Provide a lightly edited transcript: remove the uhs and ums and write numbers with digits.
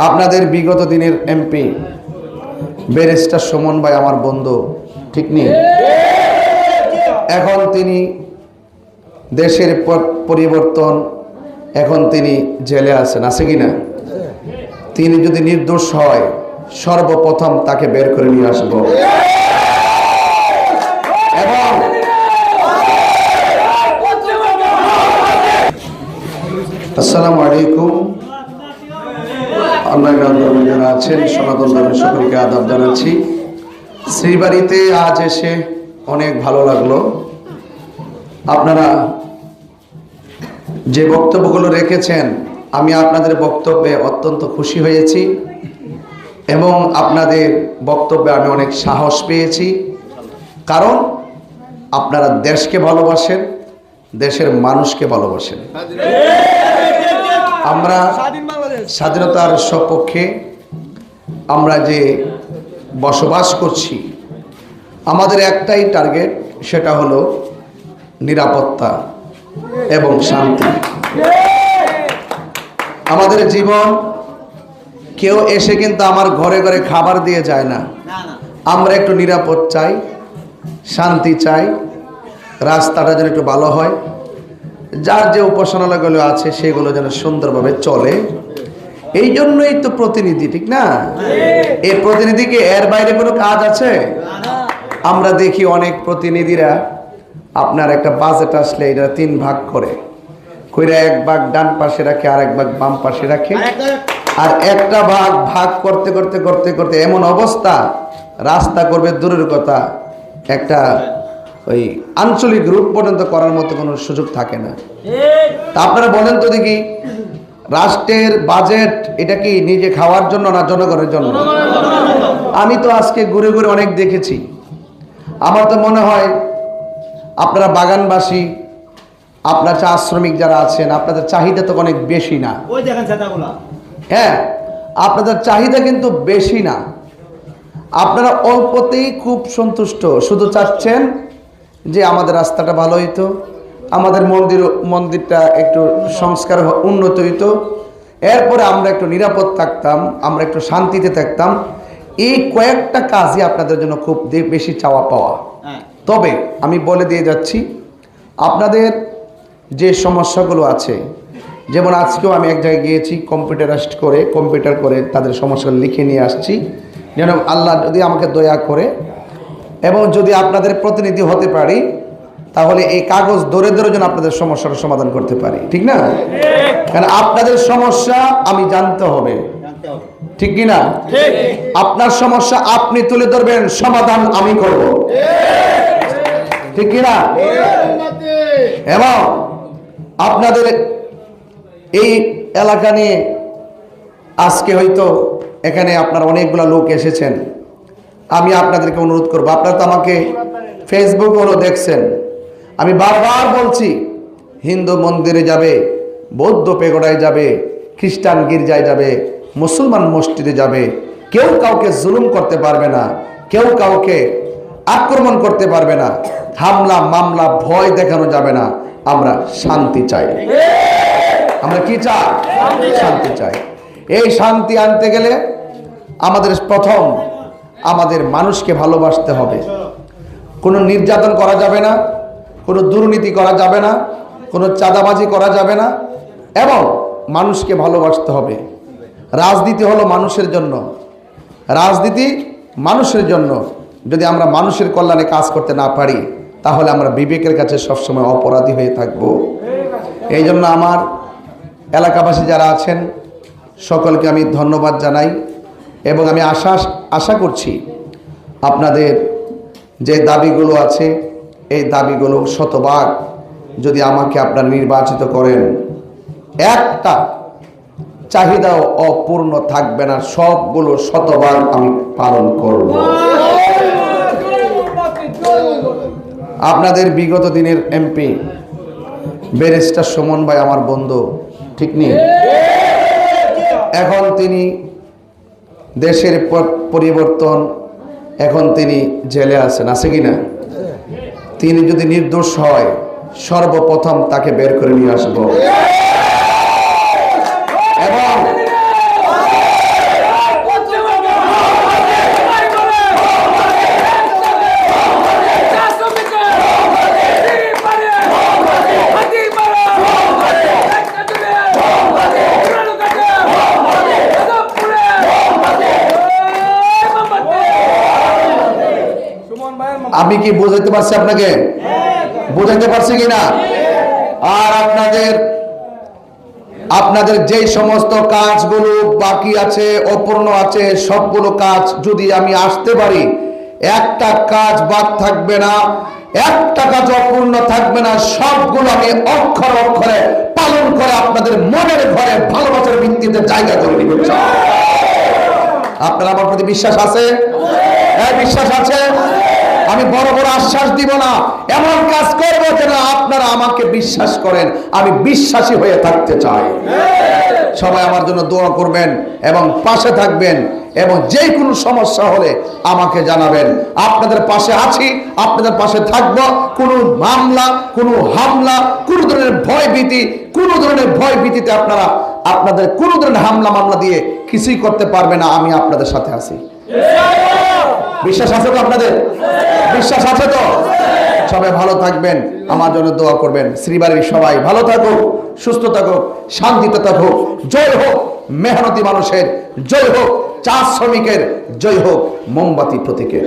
আপনাদের বিগত দিনের এমপি ব্যারিস্টার সুমন ভাই আমার বন্ধু, ঠিক নেই? এখন তিনি দেশের পরিবর্তন, এখন তিনি জেলে আছেন, আছে কি না? তিনি যদি নির্দোষ হয় সর্বপ্রথম তাকে বের করে নিয়ে আসবো। এবং আসসালামু আলাইকুম, যারা আছেন সনাতন ধর্মের সকলকে আদাব জানাচ্ছি। শ্রীবাড়িতে আজ এসে অনেক ভালো লাগলো। আপনারা যে বক্তব্যগুলো রেখেছেন, আমি আপনাদের বক্তব্যে অত্যন্ত খুশি হয়েছি এবং আপনাদের বক্তব্যে আমি অনেক সাহস পেয়েছি। কারণ আপনারা দেশকে ভালোবাসেন, দেশের মানুষকে ভালোবাসেন। আমরা স্বাধীনতার সপক্ষে, আমরা যে বসবাস করছি, আমাদের একটাই টার্গেট, সেটা হলো নিরাপত্তা এবং শান্তি। আমাদের জীবন কেউ এসে কিন্তু আমার ঘরে ঘরে খাবার দিয়ে যায় না। আমরা একটু নিরাপদ চাই, শান্তি চাই, রাস্তাটা যেন একটু ভালো হয়, যার যে উপাসনালয়গুলো আছে সেগুলো যেন সুন্দরভাবে চলে। এই জন্যই তো প্রতিনিধি, ঠিক না? এই প্রতিনিধিকে এর বাইরে কোনো কাজ আছে? আমরা দেখি অনেক প্রতিনিধিরা আপনার একটা বাজেট আসলে এটা 3 ভাগ করে, কইরা 1 ভাগ ডান পাশে রাখে, আর 1 ভাগ বাম পাশে রাখে, আর একটা ভাগ ভাগ করতে করতে করতে করতে এমন অবস্থা, রাস্তা করবে দূরের কথা, একটা ওই আঞ্চলিক রূপ পর্যন্ত করার মতো কোনো সুযোগ থাকে না। তা আপনারা বলেন তো দেখি, রাষ্ট্রের বাজেট এটা কি নিজে খাওয়ার জন্য না জনগণের জন্য? আমি তো আজকে ঘুরে ঘুরে অনেক দেখেছি। আমার তো মনে হয় আপনারা বাগানবাসী, আপনার চা শ্রমিক যারা আছেন, আপনাদের চাহিদা তো অনেক বেশি না। হ্যাঁ, আপনাদের চাহিদা কিন্তু বেশি না। আপনারা অল্পতেই খুব সন্তুষ্ট, শুধু চাচ্ছেন যে আমাদের রাস্তাটা ভালো হইতো, আমাদের মন্দিরটা একটু সংস্কার উন্নত হইতো, এরপরে আমরা একটু নিরাপদ থাকতাম, আমরা একটু শান্তিতে থাকতাম। এই কয়েকটা কাজই আপনাদের জন্য খুব বেশি চাওয়া পাওয়া। তবে আমি বলে দিয়ে যাচ্ছি, আপনাদের যে সমস্যাগুলো আছে, যেমন আজকেও আমি এক জায়গায় গিয়েছি, কম্পিউটার করে তাদের সমস্যাগুলো লিখে নিয়ে আসছি, যেন আল্লাহ যদি আমাকে দয়া করে এবং যদি আপনাদের প্রতিনিধি হতে পারি, তাহলে এই কাগজ ধরে ধরে যেন আপনাদের সমস্যার সমাধান করতে পারি, ঠিক না? কারণ আপনাদের সমস্যা আমি জানতে হবে, ঠিক কিনা? আপনার সমস্যা আপনি তুলে ধরবেন, সমাধান আমি করব, ঠিক কিনা? এবং আপনাদের এই এলাকা নিয়ে আজকে হয়তো এখানে আপনার অনেকগুলো লোক এসেছেন, আমি আপনাদেরকে অনুরোধ করবো, আপনারা তো আমাকে ফেসবুক হলো দেখছেন, আমি বারবার বলছি, হিন্দু মন্দিরে যাবে, বৌদ্ধ পেগোডায় যাবে, খ্রিস্টান গির্জায় যাবে, মুসলমান মসজিদে যাবে, কেউ কাউকে জুলুম করতে পারবে না, কেউ কাউকে আক্রমণ করতে পারবে না, হামলা মামলা ভয় দেখানো যাবে না। আমরা শান্তি চাই। আমরা কি চাই? শান্তি চাই। এই শান্তি আনতে গেলে আমাদের প্রথম আমাদের মানুষকে ভালোবাসতে হবে। কোনো নির্যাতন করা যাবে না, কোনো দুর্নীতি করা যাবে না, কোনো চাঁদাবাজি করা যাবে না, এবং মানুষকে ভালোবাসতে হবে। রাজনীতি হলো মানুষের জন্য, রাজনীতি মানুষের জন্য। যদি আমরা মানুষের কল্যাণে কাজ করতে না পারি, তাহলে আমরা বিবেকের কাছে সবসময় অপরাধী হয়ে থাকব। এই জন্য আমার এলাকাবাসী যারা আছেন সকলকে আমি ধন্যবাদ জানাই, এবং আমি আশা করছি আপনাদের যে দাবিগুলো আছে, এই দাবিগুলো শতভাগ যদি আমাকে আপনারা নির্বাচিত করেন, একটা চাহিদাও অপূর্ণ থাকবে না, সবগুলো শতভাগ আমি পালন করব। আপনাদের বিগত দিনের এমপি ব্যারিস্টার সুমন ভাই আমার বন্ধু, ঠিক নেই? এখন তিনি দেশের পরিবর্তন, এখন তিনি জেলে আছেন, আছে কি না? তিনি যদি নির্দোষ হয় সর্বপ্রথম তাকে বের করে নিয়ে আসবো। এবং আমি কি বোঝাতে পারছি আপনাকে? বোঝাতে পারছি কিনা? আর আপনাদের যে সমস্ত কাজগুলো বাকি আছে, অপূর্ণ আছে, সবগুলো কাজ যদি আমি আসতে পারি, একটা কাজ বাদ থাকবে না, একটা কাজ অপূর্ণ থাকবে না, সবগুলো আমি অক্ষর অক্ষরে পালন করে আপনাদের মনের ঘরে ভালোবাসার ভিত্তিতে জায়গা করে দিব। আপনার আমার প্রতি বিশ্বাস আছে? হ্যাঁ, বিশ্বাস আছে। আমি বড় বড় আশ্বাস দিব না, এমন কাজ করবো যেন আপনারা আমাকে বিশ্বাস করেন। আমি বিশ্বাসী হয়ে থাকতে চাই। সবাই আমার জন্য দোয়া করবেন এবং পাশে থাকবেন, এবং যে কোনো সমস্যা হলে আমাকে জানাবেন। আপনাদের পাশে আছি, আপনাদের পাশে থাকব। কোনো মামলা, কোনো হামলা, কোনো ধরনের ভয় ভীতিতে আপনাদের কোনো ধরনের হামলা মামলা দিয়ে কিছুই করতে পারবে না। আমি আপনাদের সাথে আছি। বিশ্বাস আছে তো আপনাদের? বিশ্বাস আছে তো? সবাই ভালো থাকবেন, আমার জন্য দোয়া করবেন। শ্রীবাড়ির সবাই ভালো থাকুক, সুস্থ থাকুক, শান্তিতে থাকুক। জয় হোক মেহনতি মানুষের, জয় হোক চা শ্রমিকের, জয় হোক মোমবাতি প্রতীকের।